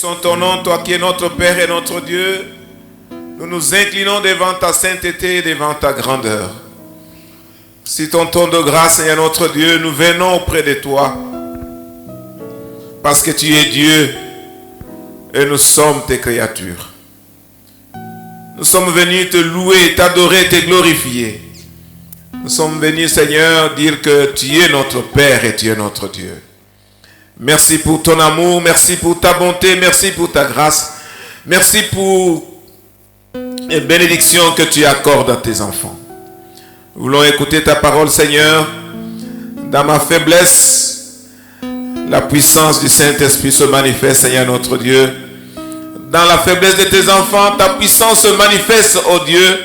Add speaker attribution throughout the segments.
Speaker 1: Bénissons ton nom, toi qui es notre Père et notre Dieu. Nous nous inclinons devant ta sainteté et devant ta grandeur. Si ton ton de grâce, Seigneur notre Dieu, nous venons auprès de toi. Parce que tu es Dieu et nous sommes tes créatures. Nous sommes venus te louer, t'adorer, te glorifier. Nous sommes venus, Seigneur, dire que tu es notre Père et tu es notre Dieu. Merci pour ton amour, merci pour ta bonté, merci pour ta grâce. Merci pour les bénédictions que tu accordes à tes enfants. Nous voulons écouter ta parole, Seigneur. Dans ma faiblesse, la puissance du Saint-Esprit se manifeste, Seigneur notre Dieu. Dans la faiblesse de tes enfants, ta puissance se manifeste, ô Dieu,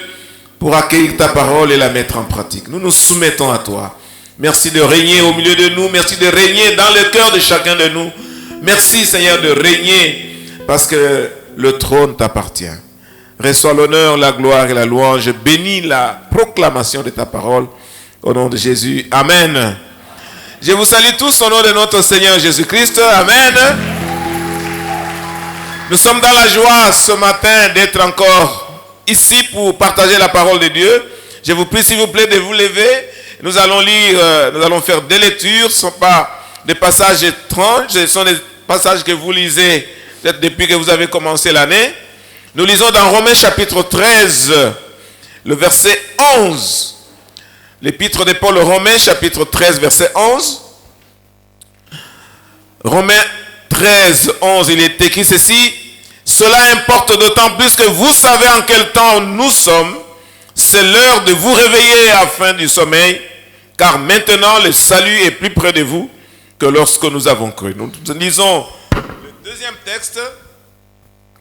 Speaker 1: pour accueillir ta parole et la mettre en pratique. Nous nous soumettons à toi. Merci de régner au milieu de nous. Merci de régner dans le cœur de chacun de nous. Merci, Seigneur, de régner parce que le trône t'appartient. Reçois l'honneur, la gloire et la louange. Bénis la proclamation de ta parole. Au nom de Jésus. Amen. Je vous salue tous au nom de notre Seigneur Jésus-Christ. Amen. Nous sommes dans la joie ce matin d'être encore ici pour partager la parole de Dieu. Je vous prie, s'il vous plaît, de vous lever. Nous allons lire, nous allons faire des lectures. Ce ne sont pas des passages étranges, ce sont des passages que vous lisez peut-être depuis que vous avez commencé l'année. Nous lisons dans Romains chapitre 13, le verset 11. L'épître de Paul aux Romains chapitre 13, verset 11. Romains 13, 11, il est écrit ceci. Cela importe d'autant plus que vous savez en quel temps nous sommes. C'est l'heure de vous réveiller afin du sommeil, car maintenant le salut est plus près de vous que lorsque nous avons cru. Nous lisons le deuxième texte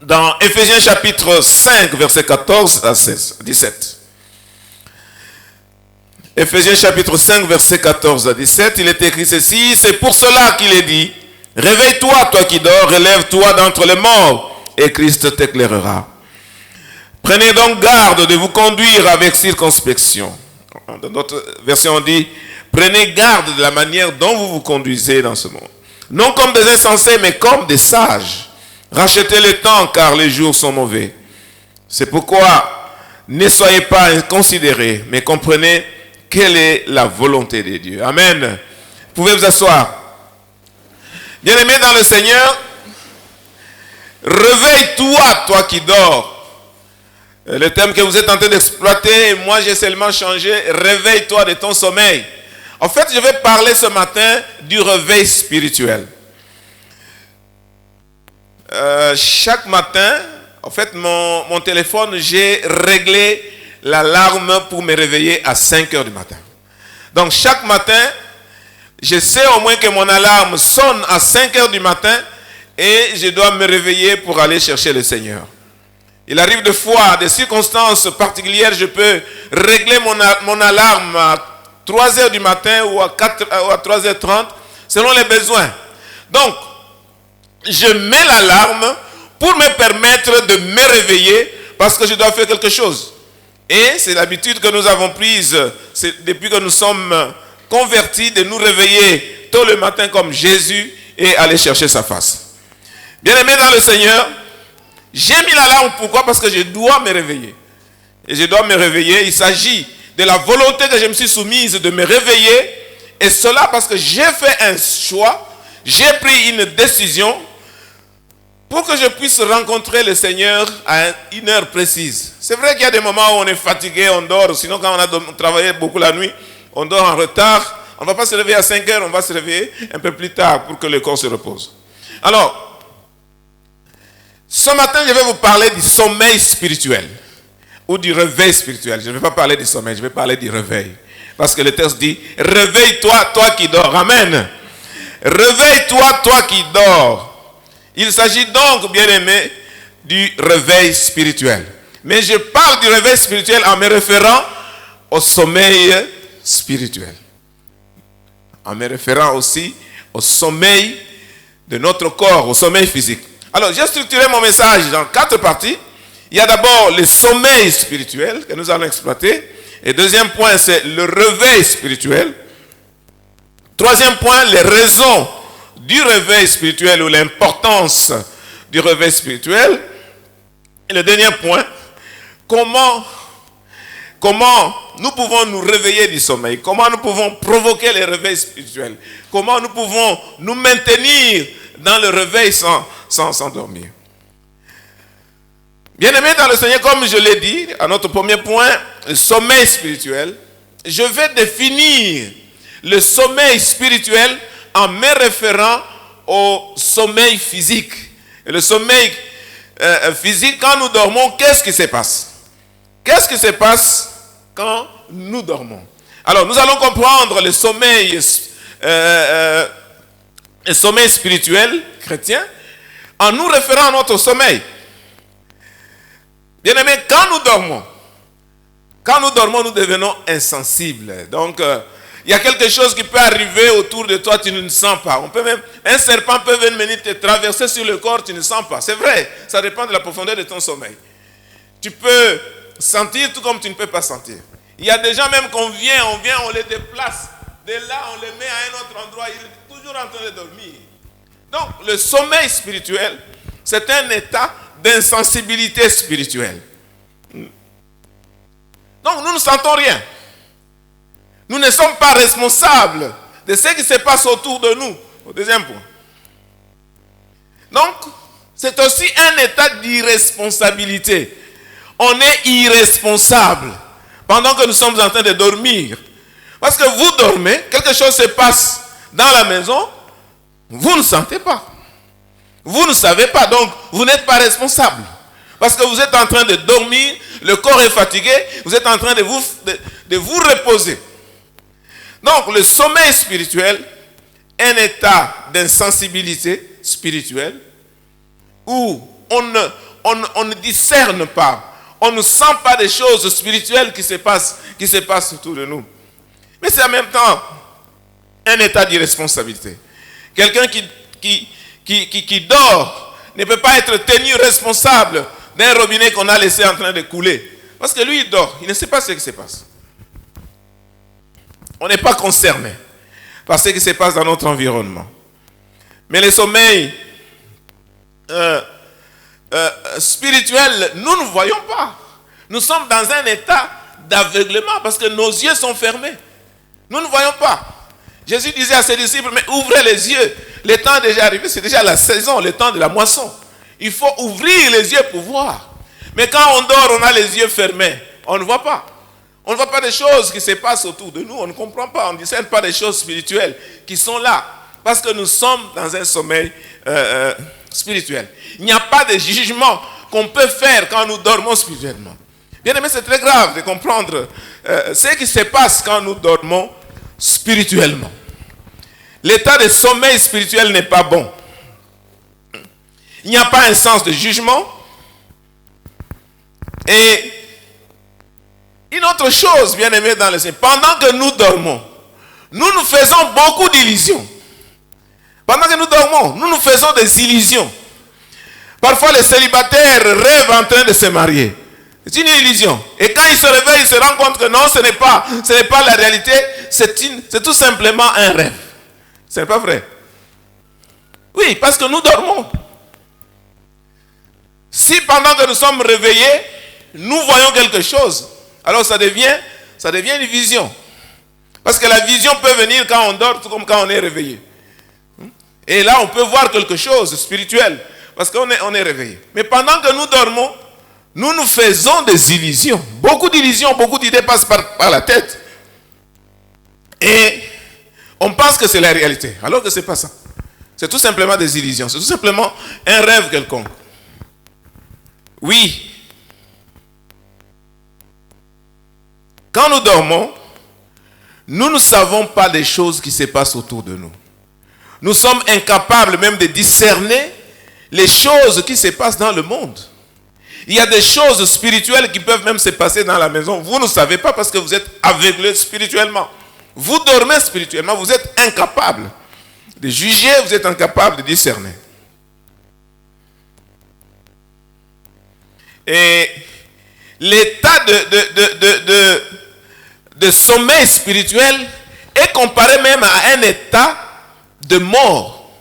Speaker 1: dans Éphésiens chapitre 5, verset 14 à 17. Éphésiens chapitre 5, verset 14 à 17, il est écrit ceci. C'est pour cela qu'il est dit, réveille-toi, toi qui dors, relève-toi d'entre les morts, et Christ t'éclairera. Prenez donc garde de vous conduire avec circonspection. Dans notre version on dit, prenez garde de la manière dont vous vous conduisez dans ce monde. Non comme des insensés, mais comme des sages. Rachetez le temps, car les jours sont mauvais. C'est pourquoi ne soyez pas inconsidérés, mais comprenez quelle est la volonté de Dieu. Amen. Vous pouvez vous asseoir. Bien-aimés dans le Seigneur, réveille-toi, toi qui dors. Le thème que vous êtes en train d'exploiter, moi j'ai seulement changé, réveille-toi de ton sommeil. En fait, je vais parler ce matin du réveil spirituel. Chaque matin, en fait, mon téléphone, j'ai réglé l'alarme pour me réveiller à 5 heures du matin. Donc chaque matin, je sais au moins que mon alarme sonne à 5 heures du matin et je dois me réveiller pour aller chercher le Seigneur. Il arrive des fois, des circonstances particulières, je peux régler mon alarme à 3 heures du matin ou à 3h30, selon les besoins. Donc, je mets l'alarme pour me permettre de me réveiller parce que je dois faire quelque chose. Et c'est l'habitude que nous avons prise depuis que nous sommes convertis de nous réveiller tôt le matin comme Jésus et aller chercher sa face. Bien-aimés dans le Seigneur, j'ai mis l'alarme, pourquoi? Parce que je dois me réveiller. Et je dois me réveiller, il s'agit de la volonté que je me suis soumise de me réveiller. Et cela parce que j'ai fait un choix, j'ai pris une décision pour que je puisse rencontrer le Seigneur à une heure précise. C'est vrai qu'il y a des moments où on est fatigué, on dort. Sinon quand on a travaillé beaucoup la nuit, on dort en retard. On ne va pas se réveiller à 5 heures, on va se réveiller un peu plus tard pour que le corps se repose. Alors, ce matin, je vais vous parler du sommeil spirituel ou du réveil spirituel. Je ne vais pas parler du sommeil, je vais parler du réveil. Parce que le texte dit, réveille-toi, toi qui dors. Amen. Réveille-toi, toi qui dors. Il s'agit donc, bien-aimé, du réveil spirituel. Mais je parle du réveil spirituel en me référant au sommeil spirituel. En me référant aussi au sommeil de notre corps, au sommeil physique. Alors, j'ai structuré mon message dans 4 parties. Il y a d'abord le sommeil spirituel que nous allons exploiter. Et deuxième point, c'est le réveil spirituel. Troisième point, les raisons du réveil spirituel ou l'importance du réveil spirituel. Et le dernier point, comment nous pouvons nous réveiller du sommeil? Comment nous pouvons provoquer les réveils spirituels? Comment nous pouvons nous maintenir dans le réveil sans dormir? Bien-aimés dans le Seigneur, comme je l'ai dit, à notre premier point, le sommeil spirituel, je vais définir le sommeil spirituel en me référant au sommeil physique. Et le sommeil physique, quand nous dormons, qu'est-ce qui se passe? Qu'est-ce qui se passe quand nous dormons? Alors, nous allons comprendre le sommeil spirituel chrétien en nous référant à notre sommeil. Bien-aimés, quand nous dormons, nous devenons insensibles. Donc, il y a quelque chose qui peut arriver autour de toi, tu ne le sens pas. Un serpent peut venir te traverser sur le corps, tu ne le sens pas. C'est vrai, ça dépend de la profondeur de ton sommeil. Tu peux sentir tout comme tu ne peux pas sentir. Il y a des gens même on les déplace. De là, on les met à un autre endroit, ils sont toujours en train de dormir. Donc, le sommeil spirituel, c'est un état d'insensibilité spirituelle. Donc, nous ne sentons rien. Nous ne sommes pas responsables de ce qui se passe autour de nous. Au deuxième point. Donc, c'est aussi un état d'irresponsabilité. On est irresponsable pendant que nous sommes en train de dormir. Parce que vous dormez, quelque chose se passe dans la maison, vous ne sentez pas. Vous ne savez pas, donc vous n'êtes pas responsable. Parce que vous êtes en train de dormir, le corps est fatigué, vous êtes en train de vous reposer. Donc le sommeil spirituel est un état d'insensibilité spirituelle où on ne discerne pas, on ne sent pas des choses spirituelles qui se passent autour de nous. Mais c'est en même temps un état d'irresponsabilité. Quelqu'un qui dort ne peut pas être tenu responsable d'un robinet qu'on a laissé en train de couler. Parce que lui, il dort, il ne sait pas ce qui se passe. On n'est pas concerné par ce qui se passe dans notre environnement. Mais le sommeil spirituel, nous ne voyons pas. Nous sommes dans un état d'aveuglement parce que nos yeux sont fermés. Nous ne voyons pas. Jésus disait à ses disciples, mais ouvrez les yeux. Le temps est déjà arrivé, c'est déjà la saison, le temps de la moisson. Il faut ouvrir les yeux pour voir. Mais quand on dort, on a les yeux fermés. On ne voit pas. On ne voit pas des choses qui se passent autour de nous. On ne comprend pas. On ne discerne pas des choses spirituelles qui sont là. Parce que nous sommes dans un sommeil spirituel. Il n'y a pas de jugement qu'on peut faire quand nous dormons spirituellement. Bien aimé, c'est très grave de comprendre ce qui se passe quand nous dormons spirituellement. L'état de sommeil spirituel n'est pas bon. Il n'y a pas un sens de jugement. Et une autre chose, bien aimé dans le Seigneur, pendant que nous dormons, nous nous faisons beaucoup d'illusions. Pendant que nous dormons, nous nous faisons des illusions. Parfois, les célibataires rêvent en train de se marier. C'est une illusion. Et quand ils se réveillent, ils se rendent compte que non, ce n'est pas la réalité. C'est tout simplement un rêve. Ce n'est pas vrai. Oui, parce que nous dormons. Si pendant que nous sommes réveillés, nous voyons quelque chose, alors ça devient une vision. Parce que la vision peut venir quand on dort, tout comme quand on est réveillé. Et là, on peut voir quelque chose de spirituel, parce qu'on est réveillé. Mais pendant que nous dormons, nous nous faisons des illusions. Beaucoup d'illusions, beaucoup d'idées passent par la tête. Et on pense que c'est la réalité, alors que ce n'est pas ça. C'est tout simplement des illusions. C'est tout simplement un rêve quelconque. Oui. Quand nous dormons, nous ne savons pas des choses qui se passent autour de nous. Nous sommes incapables même de discerner les choses qui se passent dans le monde. Il y a des choses spirituelles qui peuvent même se passer dans la maison. Vous ne savez pas parce que vous êtes aveuglés spirituellement. Vous dormez spirituellement, vous êtes incapable de juger, vous êtes incapable de discerner. Et l'état de sommeil spirituel est comparé même à un état de mort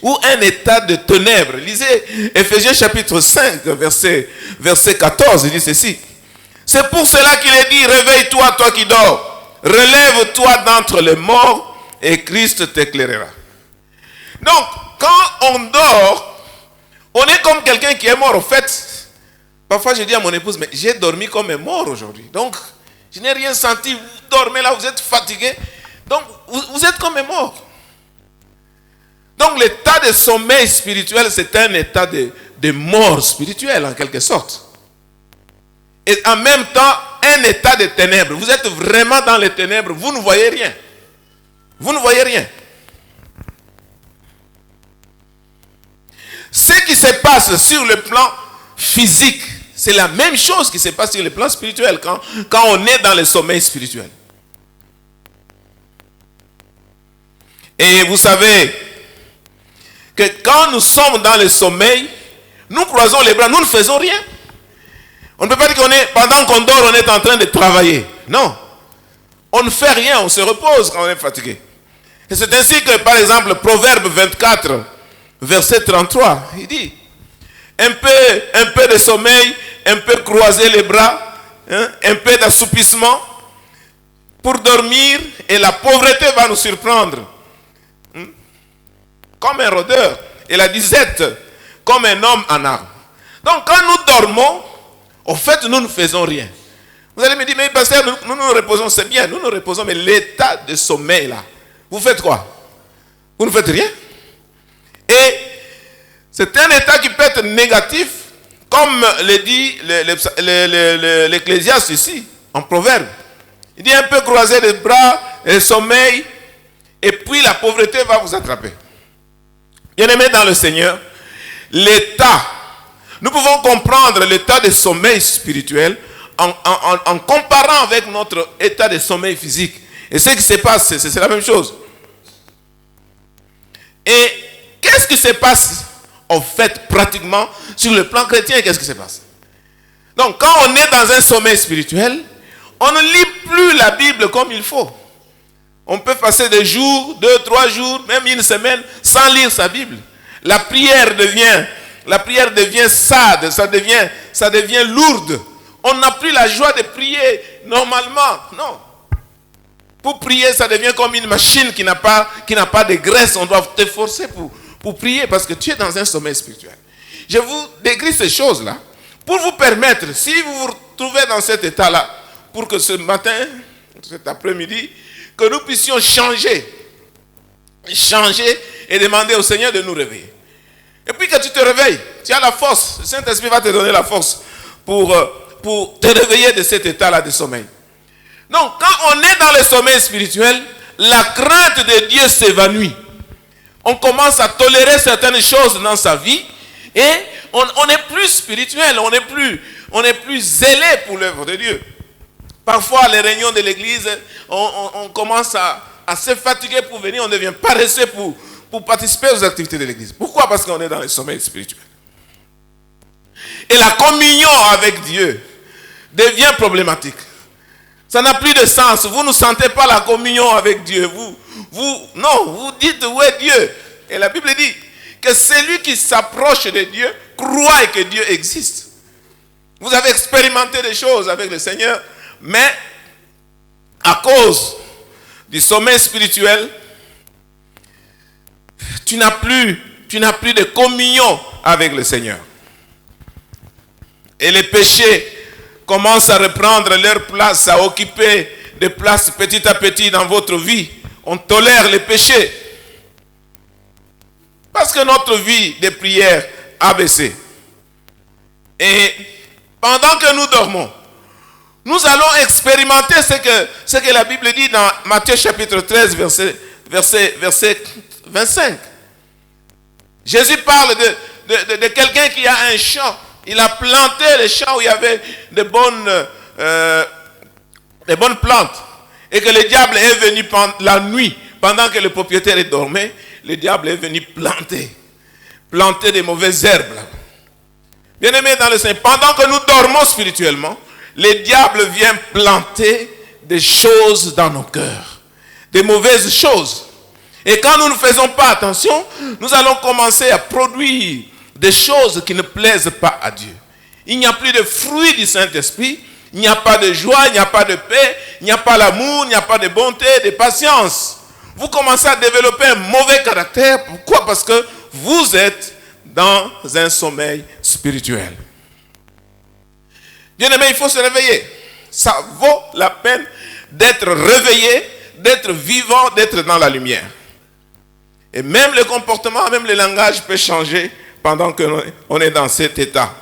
Speaker 1: ou un état de ténèbres. Lisez Éphésiens chapitre 5, verset 14, il dit ceci. C'est pour cela qu'il est dit, réveille-toi, toi qui dors, relève-toi d'entre les morts et Christ t'éclairera. Donc, quand on dort, on est comme quelqu'un qui est mort. En fait, parfois je dis à mon épouse, mais j'ai dormi comme un mort aujourd'hui. Donc, je n'ai rien senti. Vous dormez là, vous êtes fatigué. Donc, vous êtes comme un mort. Donc, l'état de sommeil spirituel, c'est un état de mort spirituelle, en quelque sorte. Et en même temps, un état de ténèbres. Vous êtes vraiment dans les ténèbres. Vous ne voyez rien. Vous ne voyez rien. Ce qui se passe sur le plan physique, c'est la même chose qui se passe sur le plan spirituel quand on est dans le sommeil spirituel. Et vous savez que quand nous sommes dans le sommeil, nous croisons les bras, nous ne faisons rien. On ne peut pas dire pendant qu'on dort, on est en train de travailler. Non. On ne fait rien, on se repose quand on est fatigué. Et c'est ainsi que, par exemple, Proverbe 24, verset 33, il dit, un peu de sommeil, un peu croiser les bras, un peu d'assoupissement pour dormir et la pauvreté va nous surprendre. Comme un rôdeur et la disette comme un homme en arme. Donc quand nous dormons, au fait nous ne faisons rien. Vous allez me dire, mais pasteur, nous nous reposons, c'est bien, nous nous reposons, mais l'état de sommeil là, vous faites quoi? Vous ne faites rien. Et c'est un état qui peut être négatif, comme le dit l'Ecclésiaste ici, en Proverbe. Il dit un peu croiser les bras, le sommeil, et puis la pauvreté va vous attraper. Bien-aimés dans le Seigneur, l'état, nous pouvons comprendre l'état de sommeil spirituel en comparant avec notre état de sommeil physique. Et ce qui se passe, c'est la même chose. Et qu'est-ce qui se passe en fait pratiquement sur le plan chrétien? Qu'est-ce qui se passe? Donc quand on est dans un sommeil spirituel, on ne lit plus la Bible comme il faut. On peut passer des jours, 2, 3 jours, même une semaine sans lire sa Bible. La prière devient sade, ça devient lourde. On n'a plus la joie de prier normalement. Non. Pour prier, ça devient comme une machine qui n'a pas de graisse. On doit te forcer pour prier parce que tu es dans un sommeil spirituel. Je vous décris ces choses-là pour vous permettre, si vous vous retrouvez dans cet état-là, pour que ce matin, cet après-midi, que nous puissions changer et demander au Seigneur de nous réveiller. Et puis que tu te réveilles, tu as la force. Le Saint-Esprit va te donner la force pour te réveiller de cet état-là de sommeil. Donc, quand on est dans le sommeil spirituel, la crainte de Dieu s'évanouit. On commence à tolérer certaines choses dans sa vie et on est plus spirituel, on est plus zélé pour l'œuvre de Dieu. Parfois, les réunions de l'église, on commence à se fatiguer pour venir, on devient paresseux pour participer aux activités de l'église. Pourquoi? Parce qu'on est dans le sommeil spirituel. Et la communion avec Dieu devient problématique. Ça n'a plus de sens. Vous ne sentez pas la communion avec Dieu. Vous dites où est Dieu? Et la Bible dit que celui qui s'approche de Dieu croit que Dieu existe. Vous avez expérimenté des choses avec le Seigneur, mais à cause du sommeil spirituel, tu n'as plus de communion avec le Seigneur. Et les péchés commencent à reprendre leur place, à occuper des places petit à petit dans votre vie. On tolère les péchés. Parce que notre vie de prière a baissé. Et pendant que nous dormons, nous allons expérimenter ce que la Bible dit dans Matthieu chapitre 13, verset 25. Jésus parle de quelqu'un qui a un champ. Il a planté les champs où il y avait de bonnes plantes. Et que le diable est venu la nuit, pendant que le propriétaire dormait, le diable est venu planter des mauvaises herbes. Bien-aimés dans le Seigneur, pendant que nous dormons spirituellement, le diable vient planter des choses dans nos cœurs. Des mauvaises choses. Et quand nous ne faisons pas attention, nous allons commencer à produire des choses qui ne plaisent pas à Dieu. Il n'y a plus de fruits du Saint-Esprit, il n'y a pas de joie, il n'y a pas de paix, il n'y a pas l'amour, il n'y a pas de bonté, de patience. Vous commencez à développer un mauvais caractère. Pourquoi? Parce que vous êtes dans un sommeil spirituel. Bien-aimé, il faut se réveiller. Ça vaut la peine d'être réveillé, d'être vivant, d'être dans la lumière. Et même le comportement, même le langage peut changer pendant qu'on est dans cet état.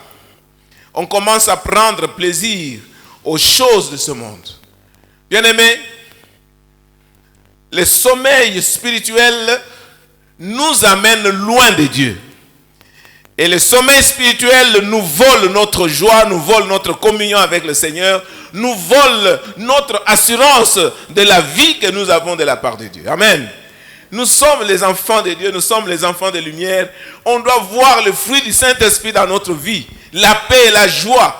Speaker 1: On commence à prendre plaisir aux choses de ce monde. Bien-aimé, le sommeil spirituel nous amène loin de Dieu. Et le sommeil spirituel nous vole notre joie, nous vole notre communion avec le Seigneur, nous vole notre assurance de la vie que nous avons de la part de Dieu. Amen. Nous sommes les enfants de Dieu, nous sommes les enfants de lumière. On doit voir le fruit du Saint-Esprit dans notre vie. La paix, la joie,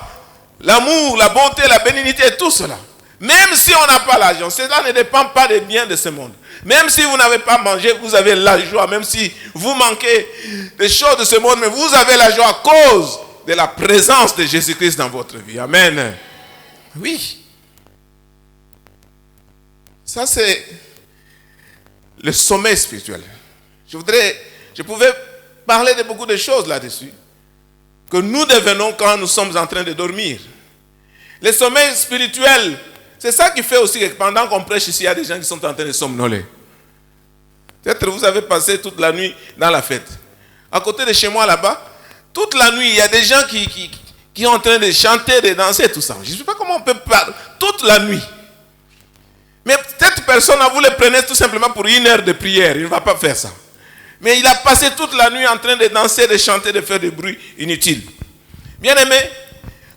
Speaker 1: l'amour, la bonté, la bénignité, tout cela. Même si on n'a pas l'argent, cela ne dépend pas des biens de ce monde. Même si vous n'avez pas mangé, vous avez la joie. Même si vous manquez des choses de ce monde, mais vous avez la joie à cause de la présence de Jésus-Christ dans votre vie. Amen. Oui. Ça, c'est le sommeil spirituel. Je pouvais parler de beaucoup de choses là-dessus, que nous devenons quand nous sommes en train de dormir. Le sommeil spirituel, c'est ça qui fait aussi que pendant qu'on prêche ici, il y a des gens qui sont en train de somnoler. Peut-être que vous avez passé toute la nuit dans la fête. À côté de chez moi là-bas, toute la nuit, il y a des gens qui sont en train de chanter, de danser, tout ça. Je ne sais pas comment on peut parler toute la nuit. Mais cette personne, vous le prenez tout simplement pour 1 heure de prière. Il ne va pas faire ça. Mais il a passé toute la nuit en train de danser, de chanter, de faire des bruits inutiles. Bien aimé,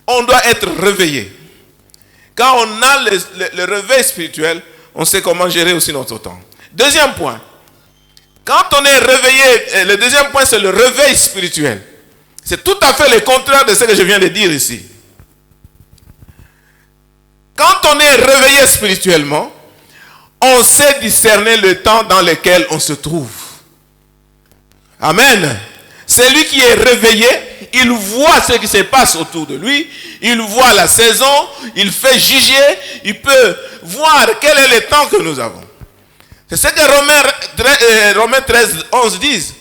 Speaker 1: on doit être réveillé. Quand on a le réveil spirituel, on sait comment gérer aussi notre temps. Deuxième point. Quand on est réveillé, le deuxième point, c'est le réveil spirituel. C'est tout à fait le contraire de ce que je viens de dire ici. Quand on est réveillé spirituellement, on sait discerner le temps dans lequel on se trouve. Amen. Celui qui est réveillé, il voit ce qui se passe autour de lui, il voit la saison, il fait juger, il peut voir quel est le temps que nous avons. C'est ce que Romains 13, 11 disent.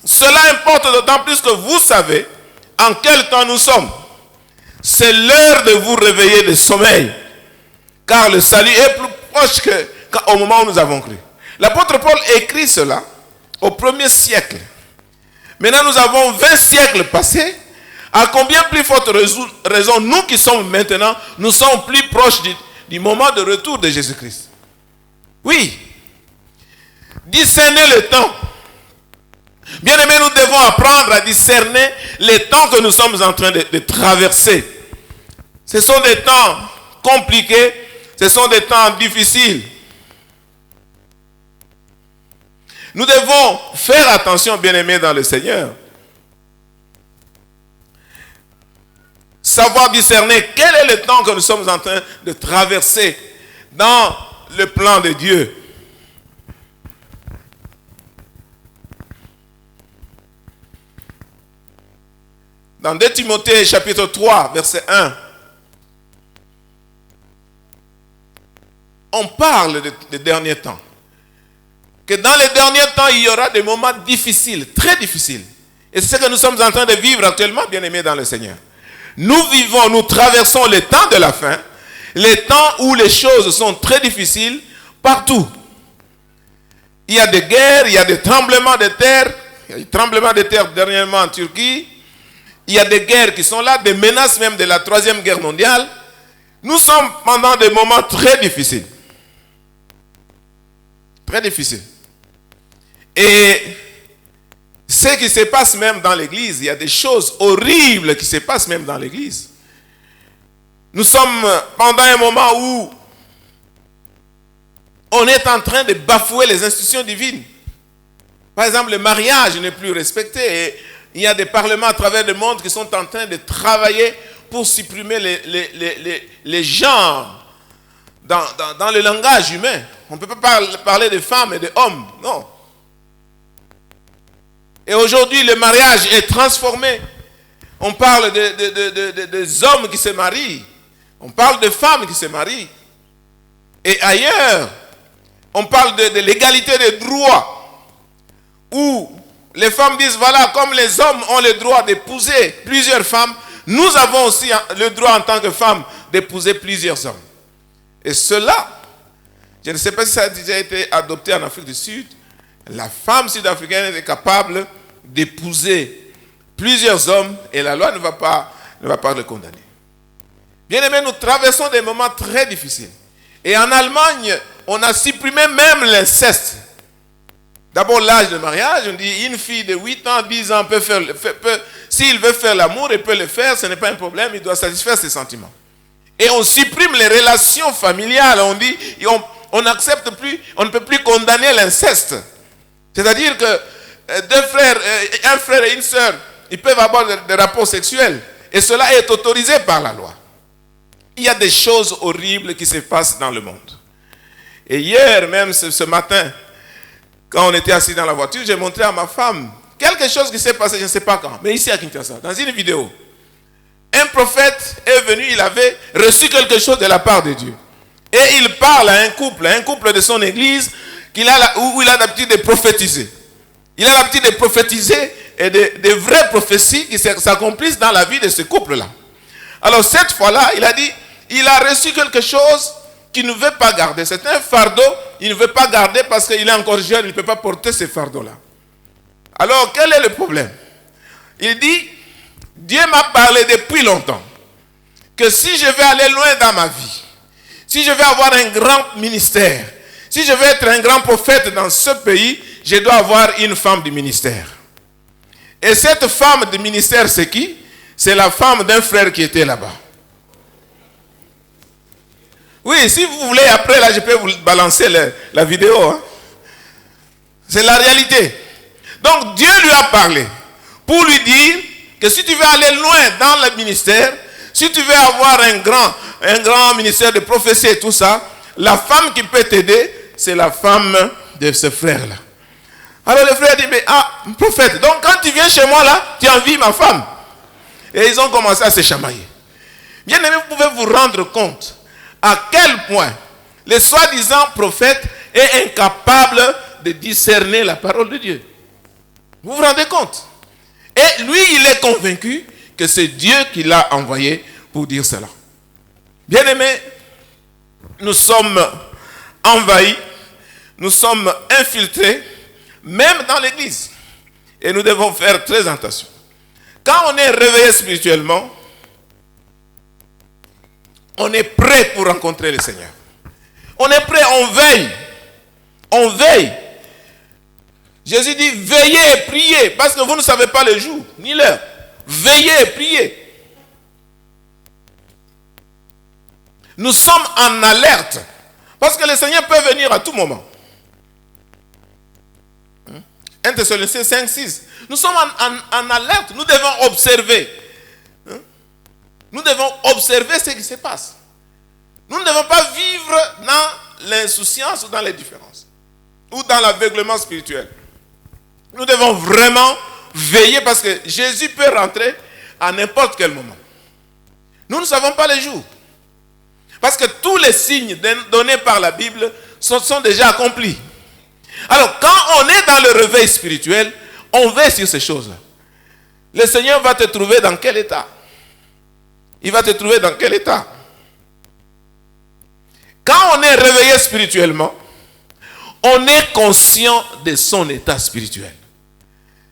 Speaker 1: Cela importe d'autant plus que vous savez en quel temps nous sommes. C'est l'heure de vous réveiller de sommeil, car le salut est plus proche qu'au moment où nous avons cru. L'apôtre Paul écrit cela au 1er siècle. Maintenant, nous avons 20 siècles passés. À combien plus forte raison, nous qui sommes maintenant, nous sommes plus proches du moment de retour de Jésus-Christ. Oui. Discerner le temps. Bien aimé, nous devons apprendre à discerner les temps que nous sommes en train de traverser. Ce sont des temps compliqués, ce sont des temps difficiles. Nous devons faire attention, bien aimé, dans le Seigneur. Savoir discerner quel est le temps que nous sommes en train de traverser dans le plan de Dieu. Dans 2 Timothée chapitre 3, verset 1, on parle des derniers temps. Que dans les derniers temps, il y aura des moments difficiles, très difficiles. Et c'est ce que nous sommes en train de vivre actuellement, bien-aimés dans le Seigneur. Nous traversons les temps de la fin, les temps où les choses sont très difficiles partout. Il y a des guerres, il y a des tremblements de terre. Il y a eu tremblements de terre dernièrement en Turquie. Il y a des guerres qui sont là, des menaces même de la 3e guerre mondiale. Nous sommes pendant des moments très difficiles. Très difficiles. Et ce qui se passe même dans l'église, il y a des choses horribles qui se passent même dans l'église. Nous sommes pendant un moment où on est en train de bafouer les institutions divines. Par exemple, le mariage n'est plus respecté. Et il y a des parlements à travers le monde qui sont en train de travailler pour supprimer les genres dans le langage humain. On ne peut pas parler de femmes et d'hommes, non. Et aujourd'hui, le mariage est transformé. On parle des hommes qui se marient. On parle de femmes qui se marient. Et ailleurs, on parle de l'égalité des droits. Où les femmes disent, voilà, comme les hommes ont le droit d'épouser plusieurs femmes, nous avons aussi le droit en tant que femmes d'épouser plusieurs hommes. Et cela, je ne sais pas si ça a déjà été adopté en Afrique du Sud, la femme sud-africaine est capable d'épouser plusieurs hommes et la loi ne va pas le condamner. Bien aimé, nous traversons des moments très difficiles. Et en Allemagne, on a supprimé même l'inceste. D'abord, l'âge de mariage, on dit une fille de 8 ans, 10 ans s'il veut faire l'amour, il peut le faire, ce n'est pas un problème, il doit satisfaire ses sentiments. Et on supprime les relations familiales, on dit, on n'accepte plus, on ne peut plus condamner l'inceste. C'est-à-dire que deux frères, un frère et une sœur, ils peuvent avoir des rapports sexuels. Et cela est autorisé par la loi. Il y a des choses horribles qui se passent dans le monde. Et hier, même ce matin, quand on était assis dans la voiture, j'ai montré à ma femme quelque chose qui s'est passé, je ne sais pas quand, mais ici à Kinshasa, dans une vidéo. Un prophète est venu, il avait reçu quelque chose de la part de Dieu. Et il parle à un couple de son église, où il a l'habitude de prophétiser. Il a l'habitude de prophétiser et de vraies prophéties qui s'accomplissent dans la vie de ce couple-là. Alors cette fois-là, il a dit, il a reçu quelque chose qu'il ne veut pas garder. C'est un fardeau, il ne veut pas garder parce qu'il est encore jeune, il ne peut pas porter ce fardeau-là. Alors quel est le problème? Il dit, Dieu m'a parlé depuis longtemps que si je vais aller loin dans ma vie, si je vais avoir un grand ministère, si je veux être un grand prophète dans ce pays, je dois avoir une femme du ministère. Et cette femme du ministère, c'est qui? C'est la femme d'un frère qui était là-bas. Oui, si vous voulez, après, là, je peux vous balancer la vidéo. Hein. C'est la réalité. Donc, Dieu lui a parlé pour lui dire que si tu veux aller loin dans le ministère, si tu veux avoir un grand ministère de prophétie et tout ça, la femme qui peut t'aider, c'est la femme de ce frère-là. Alors le frère dit, mais prophète, donc quand tu viens chez moi là, tu envies ma femme. Et ils ont commencé à se chamailler. Bien aimé, vous pouvez vous rendre compte à quel point le soi-disant prophète est incapable de discerner la parole de Dieu. Vous vous rendez compte? Et lui, il est convaincu que c'est Dieu qui l'a envoyé pour dire cela. Bien aimé, nous sommes envahis, nous sommes infiltrés, même dans l'église. Et nous devons faire très attention. Quand on est réveillé spirituellement, on est prêt pour rencontrer le Seigneur. On est prêt, on veille. On veille. Jésus dit, veillez et priez, parce que vous ne savez pas le jour, ni l'heure. Veillez et priez. Nous sommes en alerte, parce que le Seigneur peut venir à tout moment. 1 Thessaloniciens 5, 6. Nous sommes en alerte. Nous devons observer. Nous devons observer ce qui se passe. Nous ne devons pas vivre dans l'insouciance ou dans l'indifférence. Ou dans l'aveuglement spirituel. Nous devons vraiment veiller parce que Jésus peut rentrer à n'importe quel moment. Nous ne savons pas les jours. Parce que tous les signes donnés par la Bible sont déjà accomplis. Alors, quand on est dans le réveil spirituel, on veille sur ces choses-là. Le Seigneur va te trouver dans quel état? Il va te trouver dans quel état? Quand on est réveillé spirituellement, on est conscient de son état spirituel.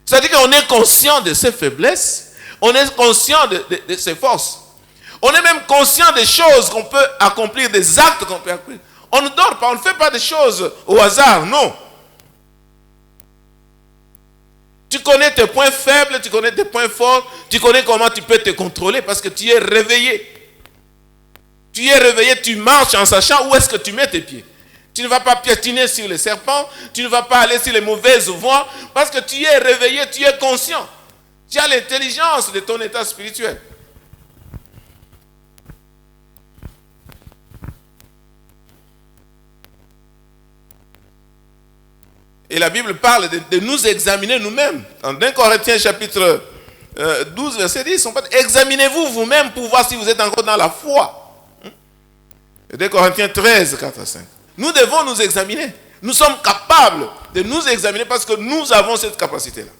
Speaker 1: C'est-à-dire qu'on est conscient de ses faiblesses, on est conscient de ses forces. On est même conscient des choses qu'on peut accomplir, des actes qu'on peut accomplir. On ne dort pas, on ne fait pas des choses au hasard, non. Tu connais tes points faibles, tu connais tes points forts, tu connais comment tu peux te contrôler parce que tu es réveillé. Tu es réveillé, tu marches en sachant où est-ce que tu mets tes pieds. Tu ne vas pas piétiner sur les serpents, tu ne vas pas aller sur les mauvaises voies parce que tu es réveillé, tu es conscient. Tu as l'intelligence de ton état spirituel. la Bible parle de nous examiner nous-mêmes. En 1 Corinthiens chapitre 12, verset 10, on parle, examinez-vous vous-même pour voir si vous êtes encore dans la foi. 2 Corinthiens 13, 4 à 5. Nous devons nous examiner. Nous sommes capables de nous examiner parce que nous avons cette capacité-là.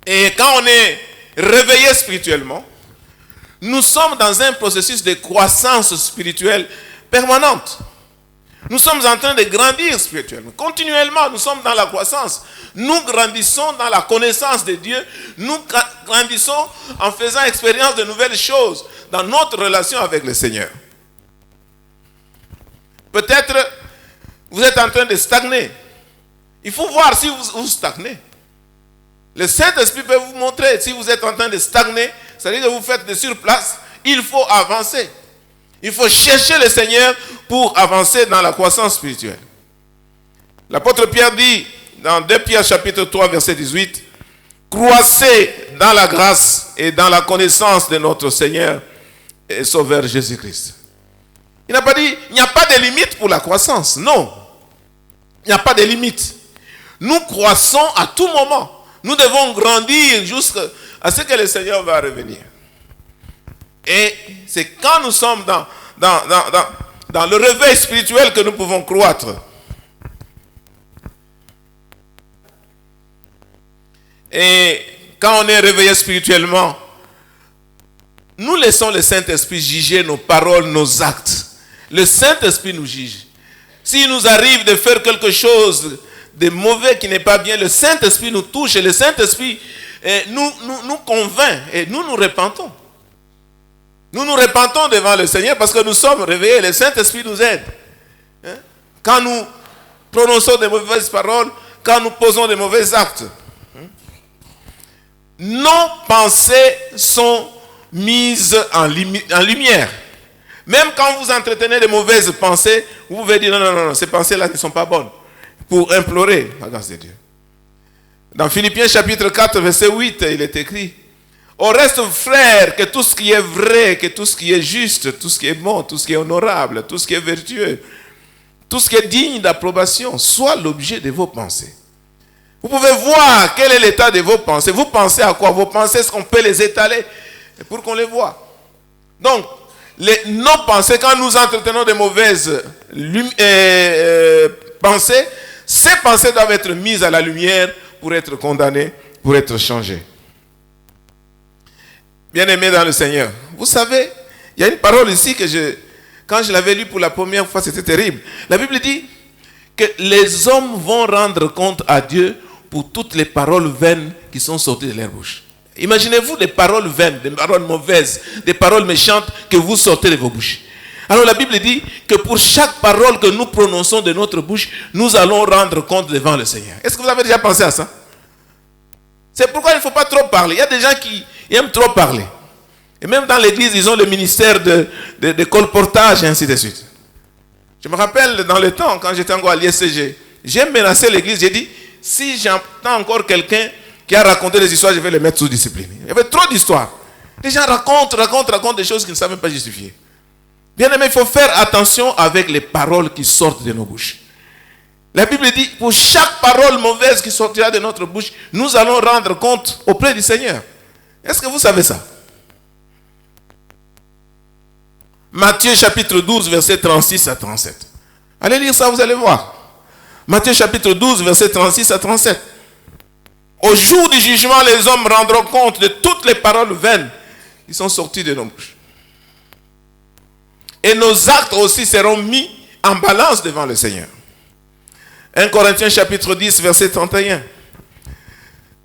Speaker 1: Et quand on est réveillé spirituellement, nous sommes dans un processus de croissance spirituelle permanente. Nous sommes en train de grandir spirituellement. Continuellement, nous sommes dans la croissance. Nous grandissons dans la connaissance de Dieu. Nous grandissons en faisant expérience de nouvelles choses dans notre relation avec le Seigneur. Peut-être vous êtes en train de stagner. Il faut voir si vous stagnez. Le Saint-Esprit peut vous montrer si vous êtes en train de stagner, c'est-à-dire que vous faites de surplace. Il faut avancer. Il faut chercher le Seigneur pour avancer dans la croissance spirituelle. L'apôtre Pierre dit dans 2 Pierre chapitre 3 verset 18, croissez dans la grâce et dans la connaissance de notre Seigneur et Sauveur Jésus-Christ. Il n'a pas dit, il n'y a pas de limite pour la croissance. Non. Il n'y a pas de limite. Nous croissons à tout moment. Nous devons grandir jusqu'à ce que le Seigneur va revenir. Et c'est quand nous sommes dans le réveil spirituel que nous pouvons croître. Et quand on est réveillé spirituellement, nous laissons le Saint-Esprit juger nos paroles, nos actes. Le Saint-Esprit nous juge. S'il nous arrive de faire quelque chose de mauvais qui n'est pas bien, le Saint-Esprit nous touche et le Saint-Esprit nous convainc et nous nous repentons. Nous nous repentons devant le Seigneur parce que nous sommes réveillés. Le Saint-Esprit nous aide. Quand nous prononçons de mauvaises paroles, quand nous posons de mauvais actes, nos pensées sont mises en lumière. Même quand vous entretenez de mauvaises pensées, vous pouvez dire non, ces pensées-là ne sont pas bonnes. Pour implorer la grâce de Dieu. Dans Philippiens chapitre 4, verset 8, il est écrit, au reste, frères, que tout ce qui est vrai, que tout ce qui est juste, tout ce qui est bon, tout ce qui est honorable, tout ce qui est vertueux, tout ce qui est digne d'approbation, soit l'objet de vos pensées. Vous pouvez voir quel est l'état de vos pensées. Vous pensez à quoi? Vos pensées, est-ce qu'on peut les étaler pour qu'on les voit? Donc, nos pensées, quand nous entretenons de mauvaises pensées, ces pensées doivent être mises à la lumière pour être condamnées, pour être changées. Bien-aimés dans le Seigneur, vous savez, il y a une parole ici que quand je l'avais lue pour la première fois, c'était terrible. La Bible dit que les hommes vont rendre compte à Dieu pour toutes les paroles vaines qui sont sorties de leur bouche. Imaginez-vous des paroles vaines, des paroles mauvaises, des paroles méchantes que vous sortez de vos bouches. Alors la Bible dit que pour chaque parole que nous prononçons de notre bouche, nous allons rendre compte devant le Seigneur. Est-ce que vous avez déjà pensé à ça? C'est pourquoi il ne faut pas trop parler. Il y a des gens qui aiment trop parler. Et même dans l'église, ils ont le ministère de colportage et ainsi de suite. Je me rappelle dans le temps, quand j'étais encore à l'ISCG, j'ai menacé l'église, j'ai dit, si j'entends encore quelqu'un qui a raconté des histoires, je vais le mettre sous discipline. Il y avait trop d'histoires. Les gens racontent des choses qu'ils ne savent même pas justifier. Bien aimé, il faut faire attention avec les paroles qui sortent de nos bouches. La Bible dit, pour chaque parole mauvaise qui sortira de notre bouche, nous allons rendre compte auprès du Seigneur. Est-ce que vous savez ça? Matthieu chapitre 12, verset 36 à 37. Allez lire ça, vous allez voir. Matthieu chapitre 12, verset 36 à 37. Au jour du jugement, les hommes rendront compte de toutes les paroles vaines qui sont sorties de nos bouches. Et nos actes aussi seront mis en balance devant le Seigneur. 1 Corinthiens chapitre 10, verset 31.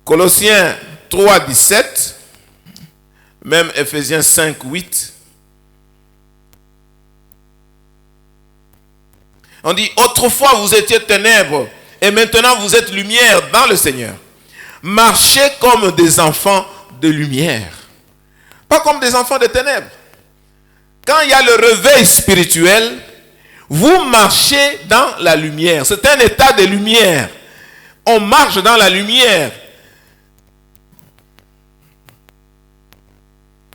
Speaker 1: Colossiens 3, 17. Même Ephésiens 5, 8. On dit, autrefois vous étiez ténèbres et maintenant vous êtes lumière dans le Seigneur. Marchez comme des enfants de lumière. Pas comme des enfants de ténèbres. Quand il y a le réveil spirituel, vous marchez dans la lumière. C'est un état de lumière. On marche dans la lumière.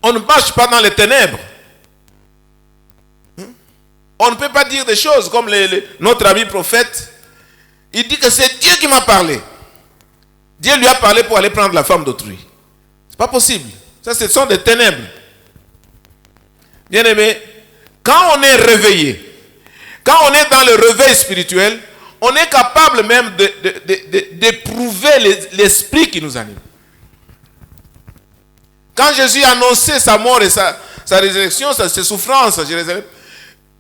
Speaker 1: On ne marche pas dans les ténèbres. On ne peut pas dire des choses comme notre ami prophète. il dit que c'est Dieu qui m'a parlé. Dieu lui a parlé pour aller prendre la femme d'autrui. C'est pas possible. Ça, ce sont des ténèbres. Bien-aimé, quand on est réveillé, quand on est dans le réveil spirituel, on est capable même d'éprouver l'esprit qui nous anime. Quand Jésus a annoncé sa mort et sa résurrection, ses souffrances à Jérusalem,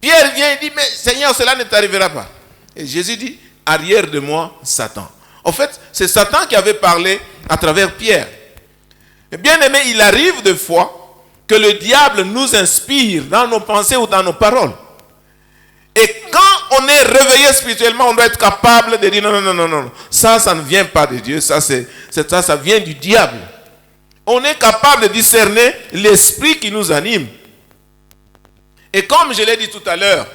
Speaker 1: Pierre vient et dit, mais Seigneur, cela ne t'arrivera pas. Et Jésus dit, arrière de moi, Satan. En fait, c'est Satan qui avait parlé à travers Pierre. Bien aimé, il arrive des fois que le diable nous inspire dans nos pensées ou dans nos paroles. Et quand on est réveillé spirituellement, on doit être capable de dire non. Ça ne vient pas de Dieu, ça vient du diable. On est capable de discerner l'esprit qui nous anime. Et comme je l'ai dit tout à l'heure,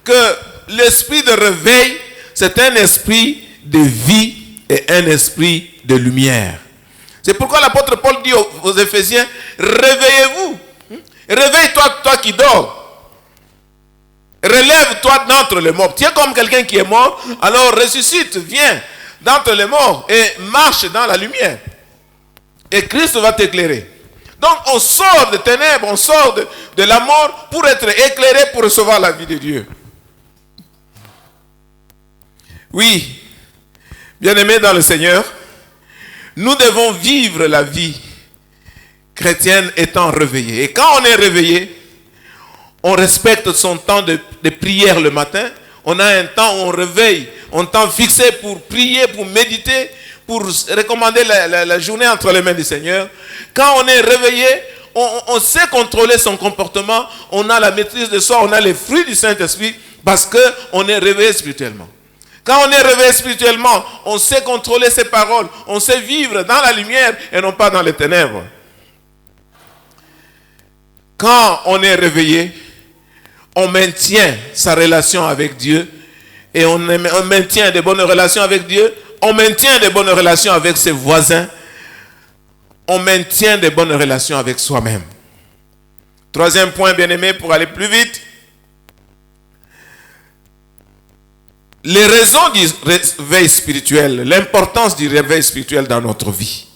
Speaker 1: que l'esprit de réveil, c'est un esprit de vie et un esprit de lumière. C'est pourquoi l'apôtre Paul dit aux Éphésiens, réveillez-vous. Réveille-toi, toi qui dors. Relève-toi d'entre les morts. Tu es comme quelqu'un qui est mort, alors ressuscite, viens d'entre les morts et marche dans la lumière. Et Christ va t'éclairer. Donc on sort des ténèbres, on sort de la mort pour être éclairé, pour recevoir la vie de Dieu. Oui, bien-aimés dans le Seigneur, nous devons vivre la vie chrétienne étant réveillée. Et quand on est réveillé, on respecte son temps de prière le matin. On a un temps où on réveille, un temps fixé pour prier, pour méditer, pour recommander la journée entre les mains du Seigneur. Quand on est réveillé, on sait contrôler son comportement, on a la maîtrise de soi, on a les fruits du Saint-Esprit parce qu'on est réveillé spirituellement. Quand on est réveillé spirituellement, on sait contrôler ses paroles, on sait vivre dans la lumière et non pas dans les ténèbres. Quand on est réveillé, on maintient sa relation avec Dieu et on maintient de bonnes relations avec Dieu, on maintient de bonnes relations avec ses voisins, on maintient de bonnes relations avec soi-même. Troisième point, bien-aimé, pour aller plus vite. Les raisons du réveil spirituel, l'importance du réveil spirituel dans notre vie.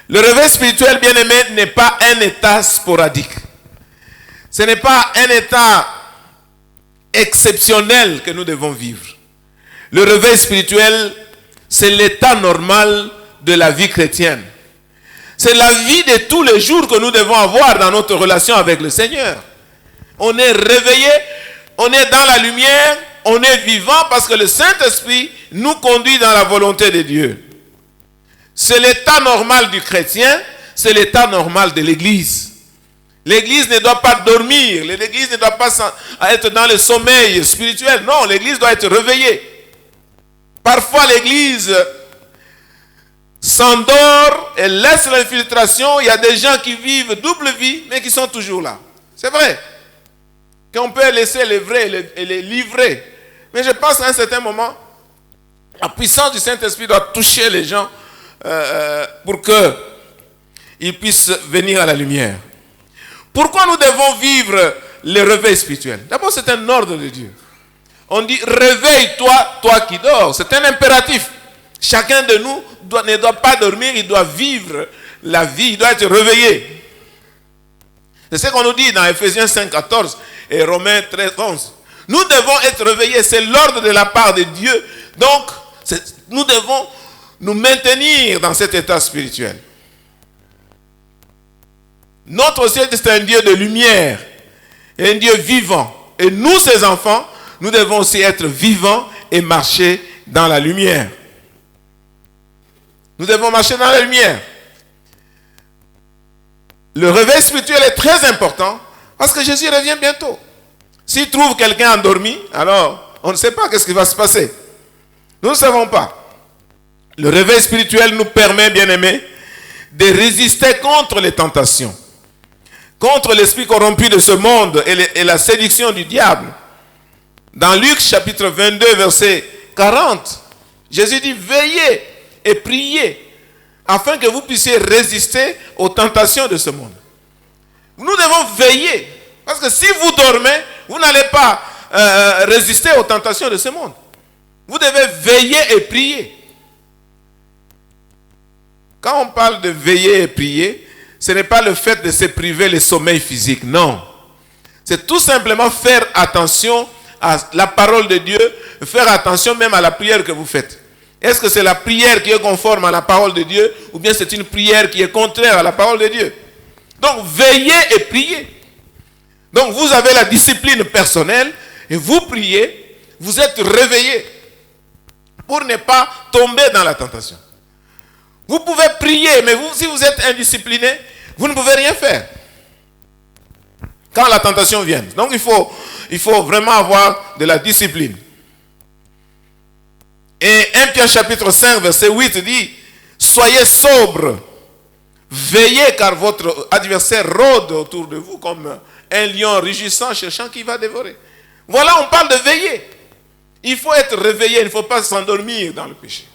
Speaker 1: Le réveil spirituel, bien-aimé, n'est pas un état sporadique. Ce n'est pas un état exceptionnel que nous devons vivre. Le réveil spirituel, c'est l'état normal de la vie chrétienne. C'est la vie de tous les jours que nous devons avoir dans notre relation avec le Seigneur. On est réveillé, on est dans la lumière, on est vivant parce que le Saint-Esprit nous conduit dans la volonté de Dieu. C'est l'état normal du chrétien, c'est l'état normal de l'Église. L'Église ne doit pas dormir, l'Église ne doit pas être dans le sommeil spirituel. Non, l'Église doit être réveillée. Parfois, l'Église s'endort et laisse l'infiltration. Il y a des gens qui vivent double vie, mais qui sont toujours là. C'est vrai qu'on peut laisser les vrais et les livrer. Mais je pense qu'à un certain moment, la puissance du Saint-Esprit doit toucher les gens pour qu'ils puissent venir à la lumière. Pourquoi nous devons vivre le réveil spirituel? D'abord, c'est un ordre de Dieu. On dit, réveille-toi, toi qui dors. C'est un impératif. Chacun de nous ne doit pas dormir, il doit vivre la vie, il doit être réveillé. C'est ce qu'on nous dit dans Ephésiens 5, 14 et Romains 13, 11. Nous devons être réveillés, c'est l'ordre de la part de Dieu. Donc, nous devons nous maintenir dans cet état spirituel. Notre Dieu, c'est un Dieu de lumière, un Dieu vivant. Et nous, ses enfants, nous devons aussi être vivants et marcher dans la lumière. Nous devons marcher dans la lumière. Le réveil spirituel est très important parce que Jésus revient bientôt. S'il trouve quelqu'un endormi, alors on ne sait pas ce qui va se passer. Nous ne savons pas. Le réveil spirituel nous permet, bien-aimés, de résister contre les tentations, contre l'esprit corrompu de ce monde et la séduction du diable. Dans Luc chapitre 22, verset 40, Jésus dit, veillez et priez afin que vous puissiez résister aux tentations de ce monde. Nous devons veiller parce que si vous dormez, vous n'allez pas résister aux tentations de ce monde. Vous devez veiller et prier. Quand on parle de veiller et prier, ce n'est pas le fait de se priver le sommeil physique, non. C'est tout simplement faire attention à la parole de Dieu, faire attention même à la prière que vous faites. Est-ce que c'est la prière qui est conforme à la parole de Dieu ou bien c'est une prière qui est contraire à la parole de Dieu? Donc veillez et priez. Donc vous avez la discipline personnelle et vous priez, vous êtes réveillés pour ne pas tomber dans la tentation. Vous pouvez prier, mais si vous êtes indiscipliné, vous ne pouvez rien faire quand la tentation vient. Donc il faut vraiment avoir de la discipline. Et 1 Pierre chapitre 5 verset 8 dit: soyez sobres, veillez car votre adversaire rôde autour de vous comme un lion rugissant cherchant qui va dévorer. Voilà, on parle de veiller. Il faut être réveillé, il ne faut pas s'endormir dans le péché.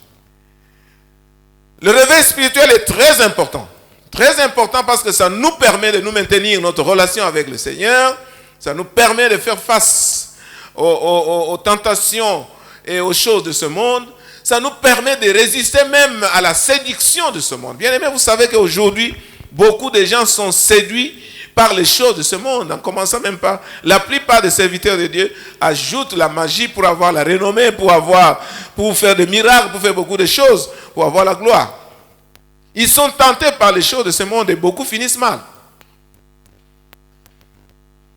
Speaker 1: Le réveil spirituel est très important. Très important parce que ça nous permet de nous maintenir notre relation avec le Seigneur. Ça nous permet de faire face aux tentations et aux choses de ce monde. Ça nous permet de résister même à la séduction de ce monde. Bien aimé, vous savez qu'aujourd'hui, beaucoup de gens sont séduits par les choses de ce monde. En commençant même par la plupart des serviteurs de Dieu ajoutent la magie pour avoir la renommée, pour faire des miracles, pour faire beaucoup de choses, pour avoir la gloire. Ils sont tentés par les choses de ce monde et beaucoup finissent mal.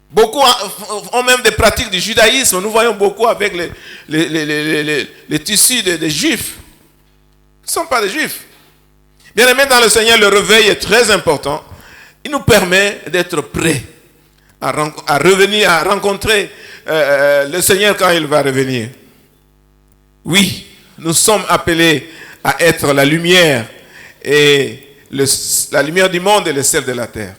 Speaker 1: Beaucoup ont même des pratiques du judaïsme. Nous voyons beaucoup avec les tissus des juifs. Ils ne sont pas des juifs. Bien aimé dans le Seigneur, le réveil est très important. Il nous permet d'être prêts à revenir, à rencontrer le Seigneur quand il va revenir. Oui, nous sommes appelés à être la lumière et la lumière du monde et le sel de la terre.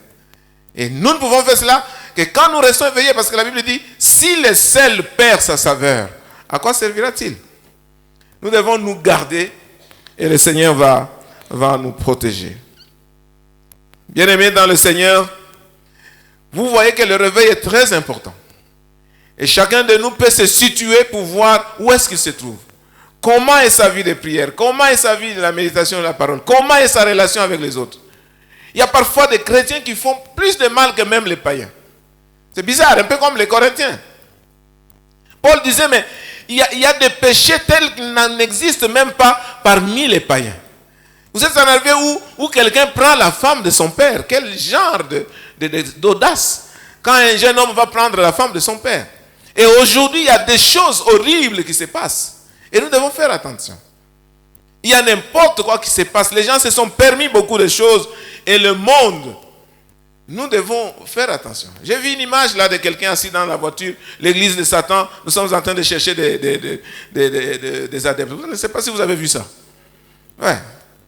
Speaker 1: Et nous ne pouvons faire cela que quand nous restons éveillés, parce que la Bible dit, si le sel perd sa saveur, à quoi servira-t-il? Nous devons nous garder et le Seigneur va nous protéger. Bien-aimés dans le Seigneur, vous voyez que le réveil est très important. Et chacun de nous peut se situer pour voir où est-ce qu'il se trouve. Comment est sa vie de prière? Comment est sa vie de la méditation de la parole? Comment est sa relation avec les autres? Il y a parfois des chrétiens qui font plus de mal que même les païens. C'est bizarre, un peu comme les Corinthiens. Paul disait, mais il y a des péchés tels qu'ils n'en existent même pas parmi les païens. Vous êtes énervé où quelqu'un prend la femme de son père. Quel genre d'audace quand un jeune homme va prendre la femme de son père. Et aujourd'hui, il y a des choses horribles qui se passent. Et nous devons faire attention. Il y a n'importe quoi qui se passe. Les gens se sont permis beaucoup de choses. Et le monde, nous devons faire attention. J'ai vu une image là de quelqu'un assis dans la voiture, l'église de Satan. Nous sommes en train de chercher des adeptes. Je ne sais pas si vous avez vu ça. Ouais.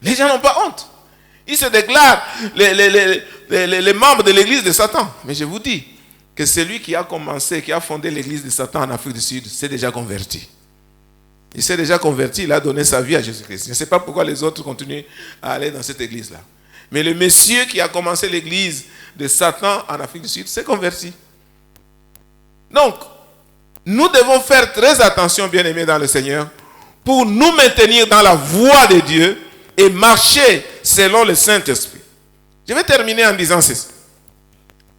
Speaker 1: Les gens n'ont pas honte. Ils se déclarent les membres de l'église de Satan. Mais je vous dis que celui qui a commencé, qui a fondé l'église de Satan en Afrique du Sud, s'est déjà converti. Il s'est déjà converti, il a donné sa vie à Jésus-Christ. Je ne sais pas pourquoi les autres continuent à aller dans cette église-là. Mais le monsieur qui a commencé l'église de Satan en Afrique du Sud s'est converti. Donc, nous devons faire très attention, bien-aimés dans le Seigneur, pour nous maintenir dans la voie de Dieu et marcher selon le Saint-Esprit. Je vais terminer en disant ceci.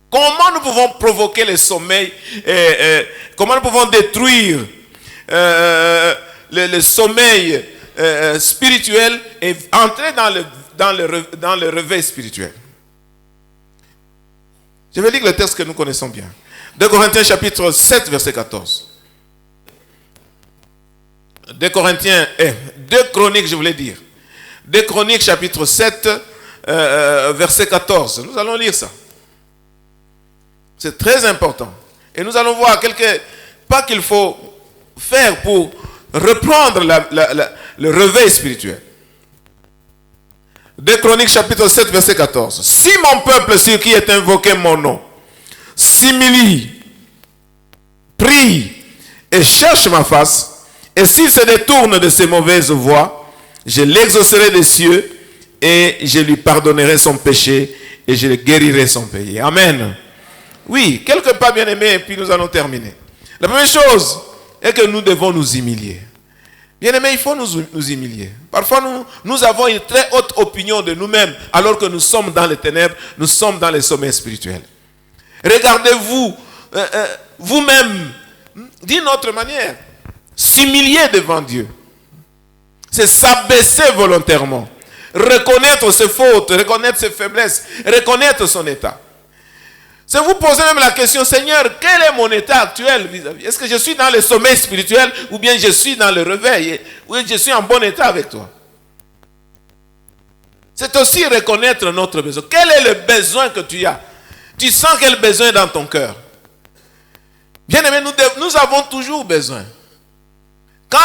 Speaker 1: Comment nous pouvons provoquer le sommeil, comment nous pouvons détruire le sommeil spirituel et entrer dans le réveil spirituel. Je vais lire le texte que nous connaissons bien. 2 Corinthiens chapitre 7 verset 14. 2 Chroniques je voulais dire. 2 Chroniques chapitre 7 verset 14. Nous allons lire ça. C'est très important. Et nous allons voir quelques pas qu'il faut faire pour reprendre le réveil spirituel. 2 Chroniques chapitre 7 verset 14. Si mon peuple sur qui est invoqué mon nom s'humilie, prie et cherche ma face, et s'il se détourne de ses mauvaises voies, je l'exaucerai des cieux et je lui pardonnerai son péché et je le guérirai son pays. Amen. Oui, quelque part bien aimé, et puis nous allons terminer. La première chose est que nous devons nous humilier. Bien aimé, il faut nous humilier. Parfois, nous avons une très haute opinion de nous-mêmes, alors que nous sommes dans les ténèbres, nous sommes dans les sommets spirituels. Regardez-vous, vous-même, d'une autre manière, s'humilier devant Dieu. C'est s'abaisser volontairement. Reconnaître ses fautes, reconnaître ses faiblesses, reconnaître son état. C'est vous poser même la question, Seigneur, quel est mon état actuel vis-à-vis? Est-ce que je suis dans le sommeil spirituel ou bien je suis dans le réveil? Ou je suis en bon état avec toi? C'est aussi reconnaître notre besoin. Quel est le besoin que tu as? Tu sens quel besoin dans ton cœur? Bien aimé, nous avons toujours besoin. Quand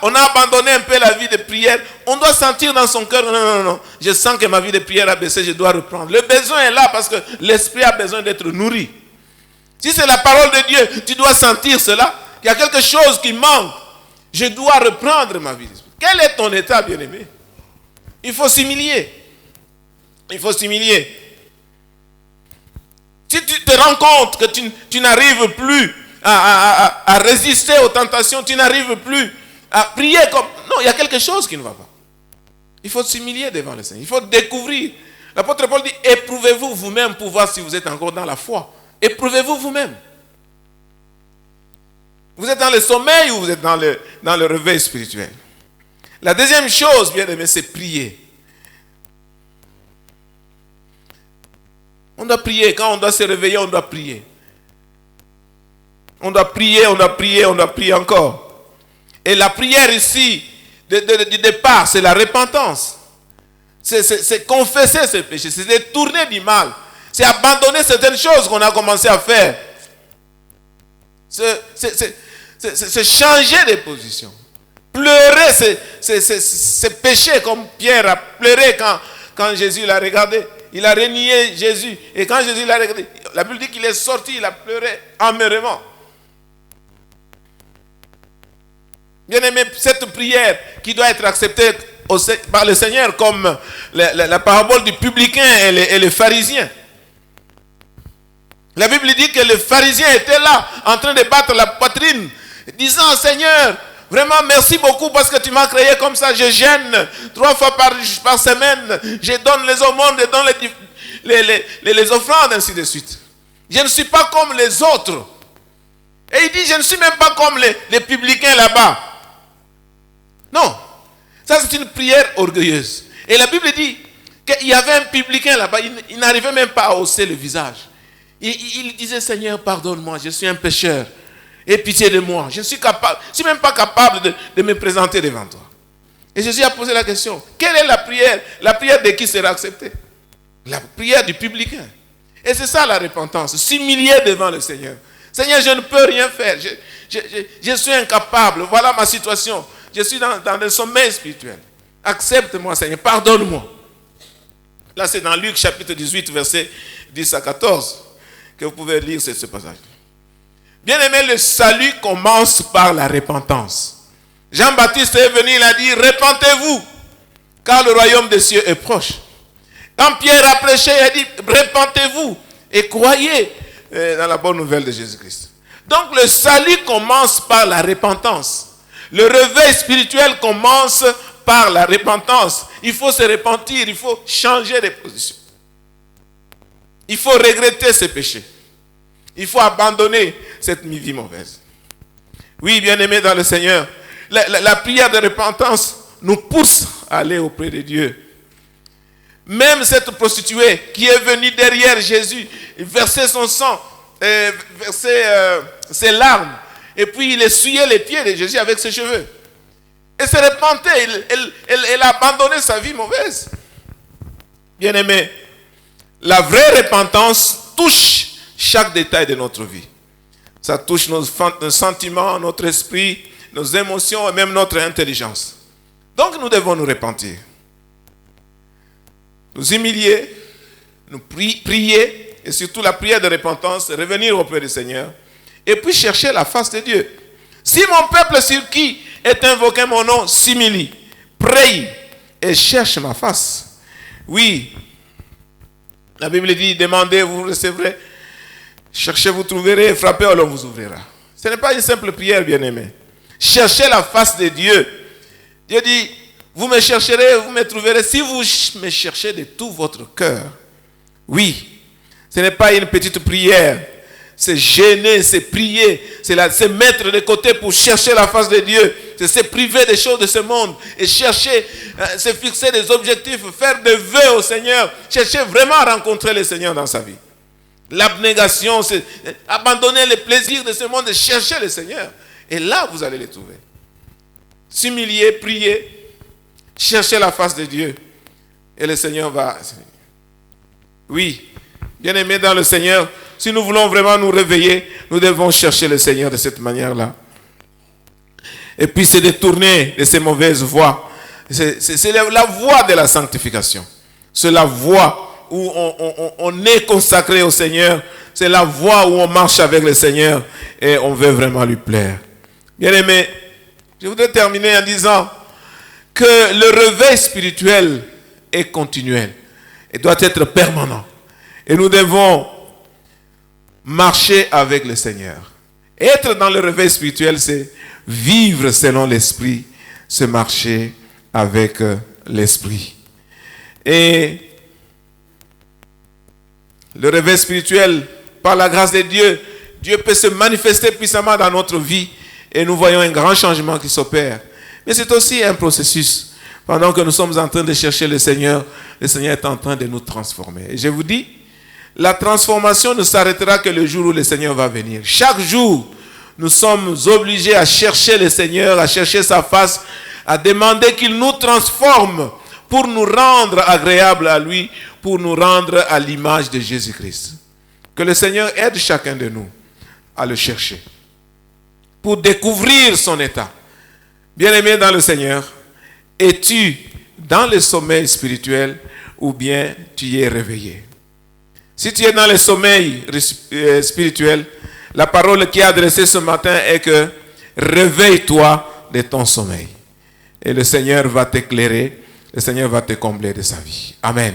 Speaker 1: on a abandonné un peu la vie de prière, on doit sentir dans son cœur, non, je sens que ma vie de prière a baissé, je dois reprendre. Le besoin est là parce que l'esprit a besoin d'être nourri. Si c'est la parole de Dieu, tu dois sentir cela. Il y a quelque chose qui manque. Je dois reprendre ma vie. Quel est ton état, bien-aimé? Il faut s'humilier. Il faut s'humilier. Si tu te rends compte que tu n'arrives plus à résister aux tentations, tu n'arrives plus à prier comme... Non, il y a quelque chose qui ne va pas. Il faut s'humilier devant le Seigneur. Il faut découvrir. L'apôtre Paul dit, éprouvez-vous vous-même pour voir si vous êtes encore dans la foi. Éprouvez-vous vous-même. Vous êtes dans le sommeil ou vous êtes dans le réveil spirituel? La deuxième chose, bien aimé, c'est prier. On doit prier. Quand on doit se réveiller, on doit prier. On doit prier, on doit prier, on doit prier encore. Et la prière ici, du départ, c'est la repentance. C'est confesser ses péchés, c'est détourner du mal. C'est abandonner certaines choses qu'on a commencé à faire. C'est changer de position. Pleurer ses péchés comme Pierre a pleuré quand Jésus l'a regardé. Il a renié Jésus. Et quand Jésus l'a regardé, la Bible dit qu'il est sorti, il a pleuré amèrement. Bien-aimé, cette prière qui doit être acceptée par le Seigneur comme la parabole du publicain et le pharisien. La Bible dit que le pharisien était là, en train de battre la poitrine, disant, Seigneur, vraiment merci beaucoup parce que tu m'as créé comme ça, je jeûne 3 fois par semaine, je donne les aumônes, je donne les offrandes, ainsi de suite. Je ne suis pas comme les autres. Et il dit, je ne suis même pas comme les publicains là-bas. Non, ça c'est une prière orgueilleuse. Et la Bible dit qu'il y avait un publicain là-bas, il n'arrivait même pas à hausser le visage. Il disait, Seigneur, pardonne-moi, je suis un pécheur. Aie pitié de moi. Je ne suis même pas capable de me présenter devant toi. Et Jésus a posé la question, quelle est la prière? La prière de qui sera acceptée? La prière du publicain. Et c'est ça la repentance, s'humilier devant le Seigneur. Seigneur, je ne peux rien faire. Je suis incapable. Voilà ma situation. Je suis dans le sommeil spirituel. Accepte-moi, Seigneur. Pardonne-moi. Là, c'est dans Luc chapitre 18, verset 10 à 14, que vous pouvez lire ce passage. Bien aimé, le salut commence par la repentance. Jean-Baptiste est venu, il a dit, repentez-vous, car le royaume des cieux est proche. Quand Pierre a prêché, il a dit, repentez-vous et croyez dans la bonne nouvelle de Jésus-Christ. Donc le salut commence par la repentance. Le réveil spirituel commence par la repentance. Il faut se repentir, il faut changer de position. Il faut regretter ses péchés. Il faut abandonner cette vie mauvaise. Oui, bien-aimés dans le Seigneur, la prière de repentance nous pousse à aller auprès de Dieu. Même cette prostituée qui est venue derrière Jésus, versait son sang, versait ses larmes, et puis il essuyait les pieds de Jésus avec ses cheveux. Elle se repentait, elle a abandonné sa vie mauvaise. Bien-aimés, la vraie repentance touche chaque détail de notre vie. Ça touche nos sentiments, notre esprit, nos émotions et même notre intelligence. Donc nous devons nous repentir. Nous humilier, nous prier, et surtout la prière de repentance, revenir auprès du Seigneur, et puis chercher la face de Dieu. Si mon peuple sur qui est invoqué mon nom s'humilie, prie et cherche ma face. Oui, la Bible dit, demandez, vous recevrez, cherchez, vous trouverez, frappez, alors vous ouvrira. Ce n'est pas une simple prière, bien-aimé. Cherchez la face de Dieu. Dieu dit, vous me chercherez, vous me trouverez si vous me cherchez de tout votre cœur. Oui, ce n'est pas une petite prière. C'est gêner, c'est prier, c'est se mettre de côté pour chercher la face de Dieu. C'est se priver des choses de ce monde et chercher, se fixer des objectifs, faire des vœux au Seigneur. Chercher vraiment à rencontrer le Seigneur dans sa vie. L'abnégation, c'est abandonner les plaisirs de ce monde et chercher le Seigneur. Et là, vous allez les trouver. S'humilier, prier, chercher la face de Dieu. Et le Seigneur va... Oui, bien-aimés dans le Seigneur, si nous voulons vraiment nous réveiller, nous devons chercher le Seigneur de cette manière-là. Et puis se détourner de ces mauvaises voies. C'est la voie de la sanctification. C'est la voie où on est consacré au Seigneur. C'est la voie où on marche avec le Seigneur et on veut vraiment lui plaire. Bien-aimés, je voudrais terminer en disant que le réveil spirituel est continuel et doit être permanent. Et nous devons marcher avec le Seigneur. Être dans le réveil spirituel, c'est vivre selon l'Esprit, se marcher avec l'Esprit. Et le réveil spirituel, par la grâce de Dieu, Dieu peut se manifester puissamment dans notre vie et nous voyons un grand changement qui s'opère. Mais c'est aussi un processus. Pendant que nous sommes en train de chercher le Seigneur est en train de nous transformer. Et je vous dis, la transformation ne s'arrêtera que le jour où le Seigneur va venir. Chaque jour, nous sommes obligés à chercher le Seigneur, à chercher sa face, à demander qu'il nous transforme pour nous rendre agréables à lui, pour nous rendre à l'image de Jésus-Christ. Que le Seigneur aide chacun de nous à le chercher, pour découvrir son état. Bien-aimé dans le Seigneur, es-tu dans le sommeil spirituel ou bien tu y es réveillé? Si tu es dans le sommeil spirituel, la parole qui est adressée ce matin est que réveille-toi de ton sommeil. Et le Seigneur va t'éclairer, le Seigneur va te combler de sa vie. Amen.